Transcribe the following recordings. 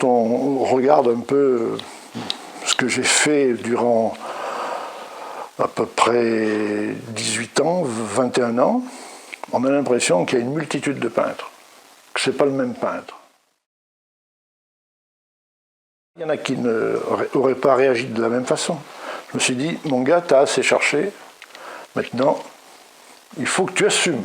On regarde un peu ce que j'ai fait durant à peu près 18 ans, 21 ans, on a l'impression qu'il y a une multitude de peintres, que ce n'est pas le même peintre. Il y en a qui n'auraient pas réagi de la même façon. Je me suis dit, mon gars, t'as assez cherché, maintenant, il faut que tu assumes.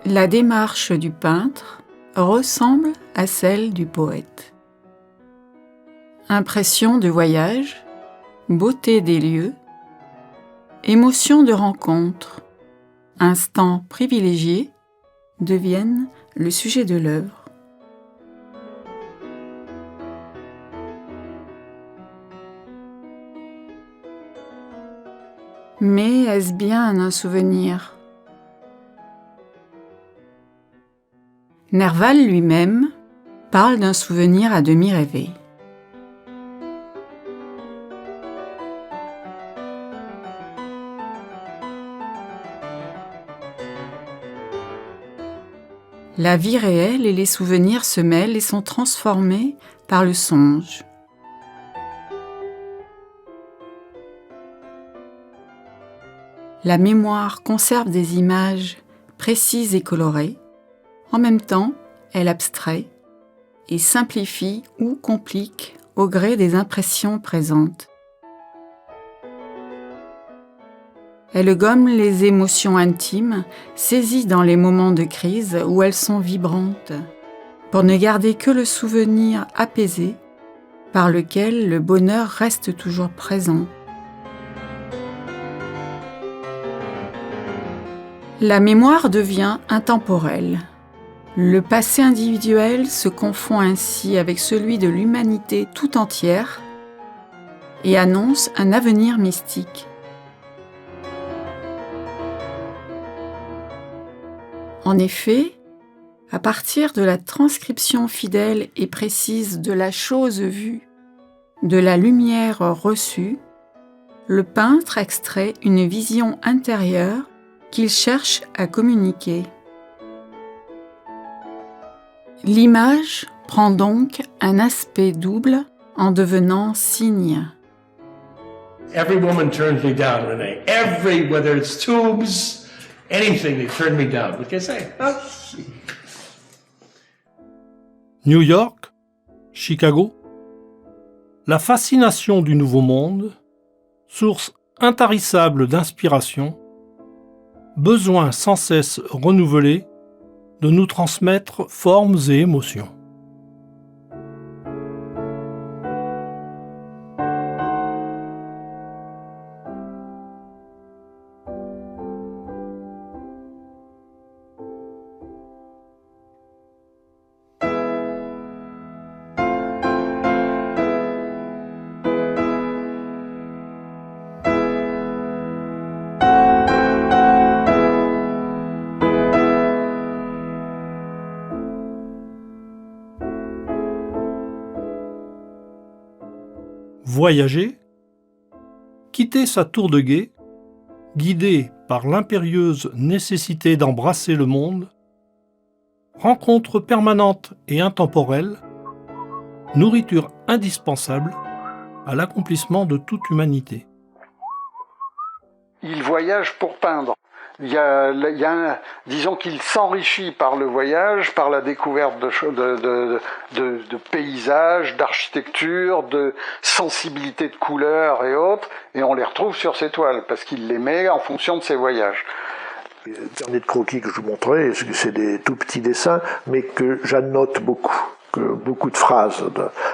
La démarche du peintre ressemble à celle du poète. Impression de voyage, beauté des lieux, émotion de rencontre, instant privilégié deviennent le sujet de l'œuvre. Mais est-ce bien un souvenir ? Nerval lui-même parle d'un souvenir à demi rêvé. La vie réelle et les souvenirs se mêlent et sont transformés par le songe. La mémoire conserve des images précises et colorées. En même temps, elle abstrait et simplifie ou complique au gré des impressions présentes. Elle gomme les émotions intimes, saisies dans les moments de crise où elles sont vibrantes, pour ne garder que le souvenir apaisé par lequel le bonheur reste toujours présent. La mémoire devient intemporelle. Le passé individuel se confond ainsi avec celui de l'humanité tout entière et annonce un avenir mystique. En effet, à partir de la transcription fidèle et précise de la chose vue, de la lumière reçue, le peintre extrait une vision intérieure qu'il cherche à communiquer. L'image prend donc un aspect double en devenant signe. Every woman turns me down, Renee. Whether it's tubes, anything, they turn me down. What can I say? Oh. New York, Chicago, la fascination du Nouveau Monde, source intarissable d'inspiration, besoin sans cesse renouvelé de nous transmettre formes et émotions. Voyager, quitter sa tour de guet, guidé par l'impérieuse nécessité d'embrasser le monde, rencontre permanente et intemporelle, nourriture indispensable à l'accomplissement de toute humanité. Il voyage pour peindre. Disons qu'il s'enrichit par le voyage, par la découverte de paysages, d'architecture, de sensibilité de couleurs et autres, et on les retrouve sur ses toiles, parce qu'il les met en fonction de ses voyages. Les derniers de croquis que je vous montrais, c'est des tout petits dessins, mais que j'annote beaucoup de phrases.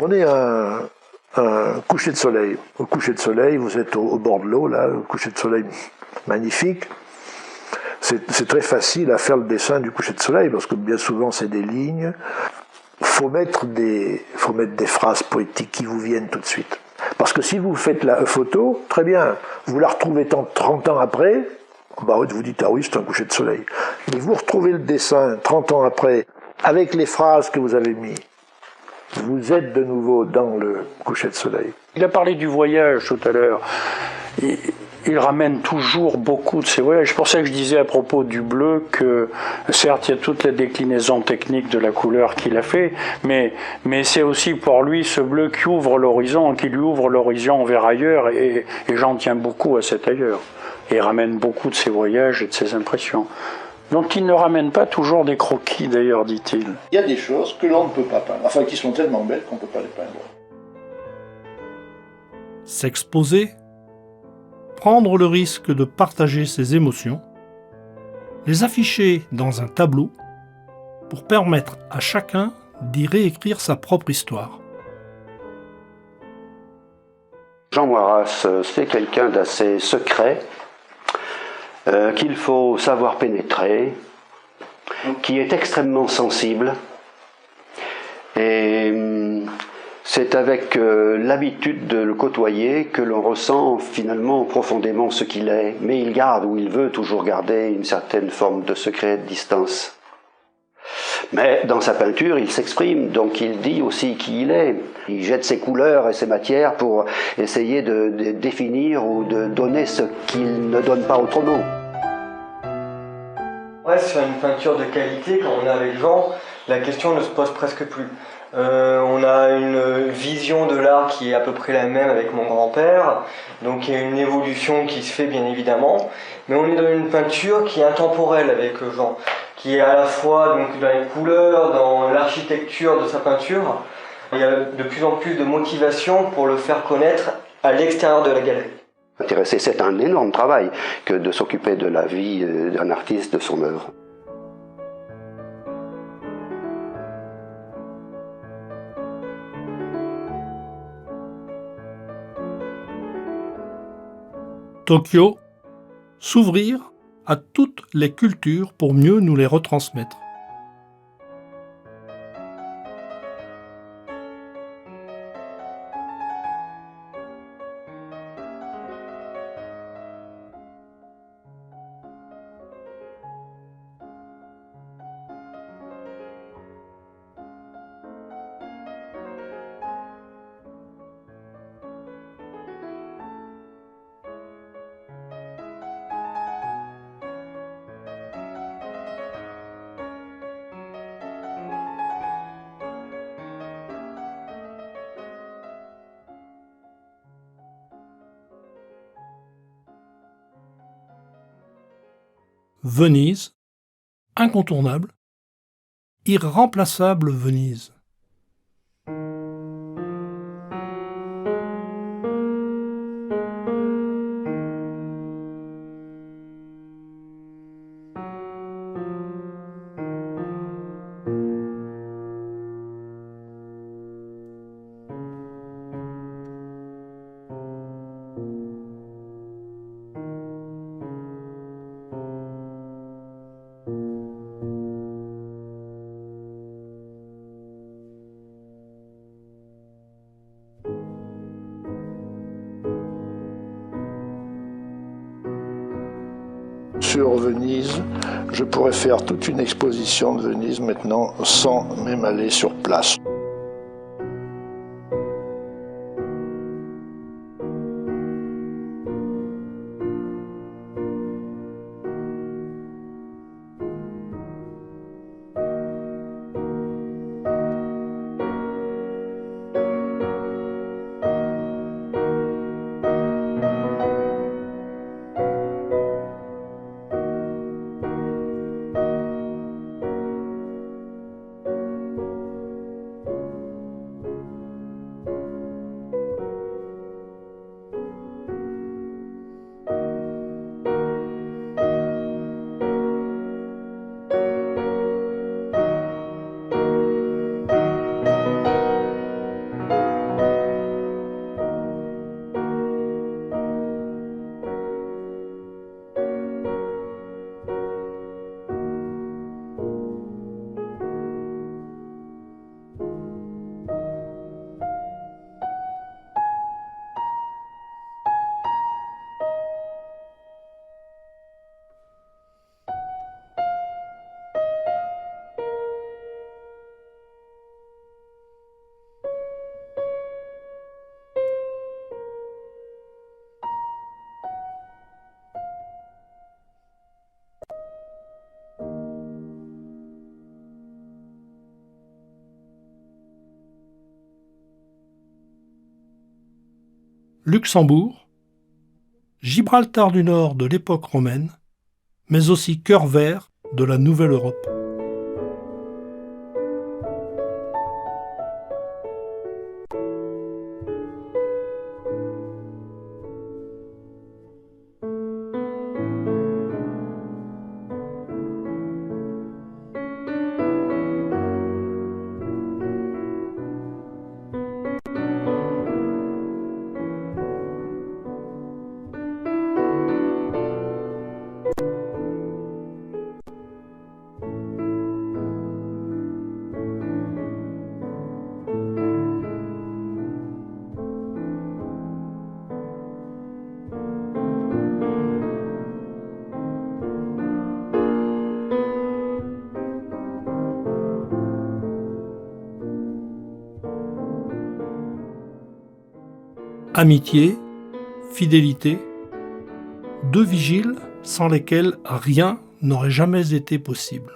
On est un coucher de soleil. Au coucher de soleil, vous êtes au bord de l'eau, là, au coucher de soleil magnifique. C'est très facile à faire le dessin du coucher de soleil, parce que bien souvent c'est des lignes. Il faut mettre des phrases poétiques qui vous viennent tout de suite. Parce que si vous faites la photo, très bien, vous la retrouvez 30 ans après, bah vous dites, ah oui, c'est un coucher de soleil. Mais vous retrouvez le dessin 30 ans après, avec les phrases que vous avez mis, vous êtes de nouveau dans le coucher de soleil. Il a parlé du voyage tout à l'heure. Il ramène toujours beaucoup de ses voyages. C'est pour ça que je disais à propos du bleu que, certes, il y a toute la déclinaison technique de la couleur qu'il a fait, mais c'est aussi pour lui ce bleu qui ouvre l'horizon, qui lui ouvre l'horizon vers ailleurs, et j'en tiens beaucoup à cet ailleurs. Et il ramène beaucoup de ses voyages et de ses impressions. Dont il ne ramène pas toujours des croquis, d'ailleurs, dit-il. Il y a des choses que l'on ne peut pas peindre, enfin qui sont tellement belles qu'on ne peut pas les peindre. S'exposer, prendre le risque de partager ses émotions, les afficher dans un tableau pour permettre à chacun d'y réécrire sa propre histoire. Jean Moiras, c'est quelqu'un d'assez secret, qu'il faut savoir pénétrer, qui est extrêmement sensible, et c'est avec l'habitude de le côtoyer que l'on ressent finalement profondément ce qu'il est, mais il garde ou il veut toujours garder une certaine forme de secret, de distance. Mais dans sa peinture, il s'exprime, donc il dit aussi qui il est. Il jette ses couleurs et ses matières pour essayer de définir ou de donner ce qu'il ne donne pas autrement. Ouais, sur une peinture de qualité, quand on est avec Jean, la question ne se pose presque plus. On a une vision de l'art qui est à peu près la même avec mon grand-père, donc il y a une évolution qui se fait bien évidemment, mais on est dans une peinture qui est intemporelle avec Jean, qui est à la fois donc, dans les couleurs, dans l'architecture de sa peinture. Il y a de plus en plus de motivation pour le faire connaître à l'extérieur de la galerie. Intéressé, c'est un énorme travail que de s'occuper de la vie d'un artiste, de son œuvre. Tokyo, s'ouvrir à toutes les cultures pour mieux nous les retransmettre. Venise, incontournable, irremplaçable Venise. Sur Venise, je pourrais faire toute une exposition de Venise maintenant sans même aller sur place. Luxembourg, Gibraltar du Nord de l'époque romaine, mais aussi cœur vert de la Nouvelle Europe. Amitié, fidélité, deux vigiles sans lesquels rien n'aurait jamais été possible.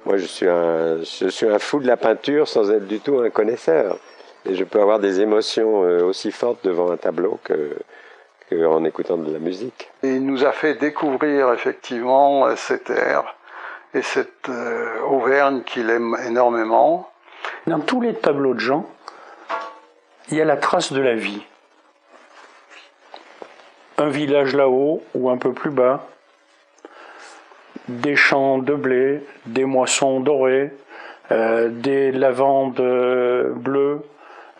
Moi, je suis un fou de la peinture sans être du tout un connaisseur. Et je peux avoir des émotions aussi fortes devant un tableau qu'en écoutant de la musique. Et il nous a fait découvrir effectivement cet air et cette Auvergne qu'il aime énormément. Dans tous les tableaux de Jean, il y a la trace de la vie. Un village là-haut ou un peu plus bas, des champs de blé, des moissons dorées, des lavandes bleues,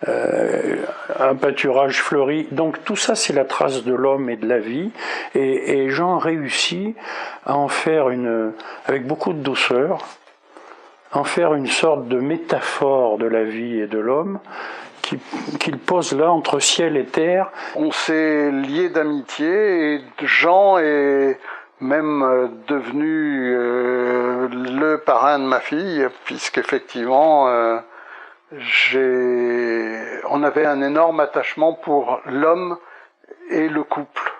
un pâturage fleuri. Donc tout ça, c'est la trace de l'homme et de la vie. Et Jean réussit à en faire avec beaucoup de douceur, en faire une sorte de métaphore de la vie et de l'homme, qu'il pose là entre ciel et terre. On s'est liés d'amitié et Jean est même devenu le parrain de ma fille, puisqu'effectivement on avait un énorme attachement pour l'homme et le couple.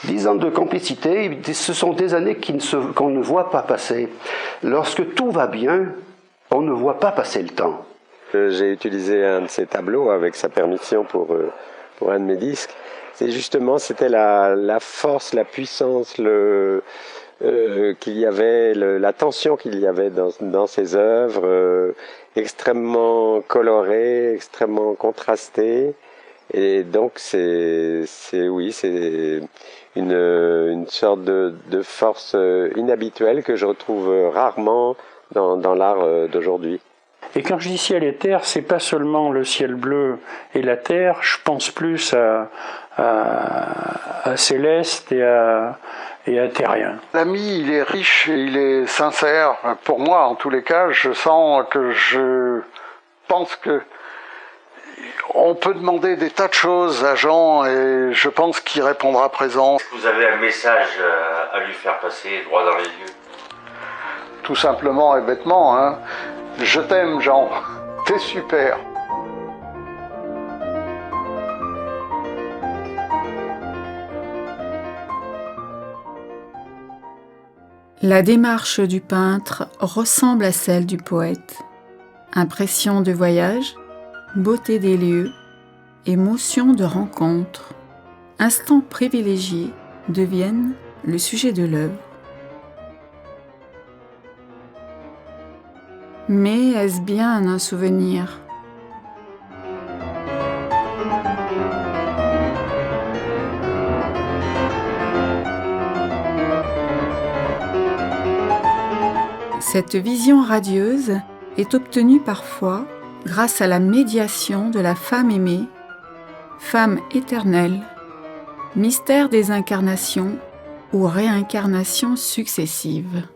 10 ans de complicité, ce sont des années qu'on ne voit pas passer. Lorsque tout va bien, on ne voit pas passer le temps. J'ai utilisé un de ses tableaux avec sa permission pour un de mes disques. C'était la force, la puissance qu'il y avait, la tension qu'il y avait dans ses œuvres, extrêmement colorées, extrêmement contrastées. Et donc c'est une sorte de force inhabituelle que je retrouve rarement dans l'art d'aujourd'hui. Et quand je dis ciel et terre, c'est pas seulement le ciel bleu et la terre, je pense plus à céleste et à terrien. L'ami, il est riche et il est sincère. Pour moi, en tous les cas, je pense que on peut demander des tas de choses à Jean et je pense qu'il répondra présent. Vous avez un message à lui faire passer droit dans les yeux? Tout simplement et bêtement, hein. Je t'aime, Jean. T'es super. La démarche du peintre ressemble à celle du poète. Impression de voyage, beauté des lieux, émotion de rencontre, instants privilégiés deviennent le sujet de l'œuvre. Mais est-ce bien un souvenir ? Cette vision radieuse est obtenue parfois grâce à la médiation de la femme aimée, femme éternelle, mystère des incarnations ou réincarnations successives.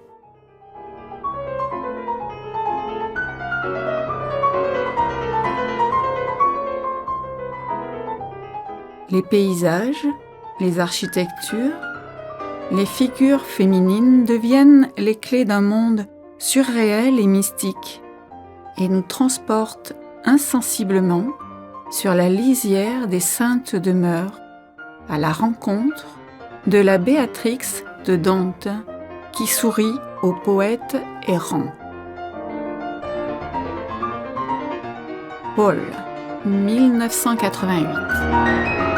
Les paysages, les architectures, les figures féminines deviennent les clés d'un monde surréel et mystique et nous transportent insensiblement sur la lisière des saintes demeures à la rencontre de la Béatrix de Dante qui sourit au poète errant. Paul, 1988.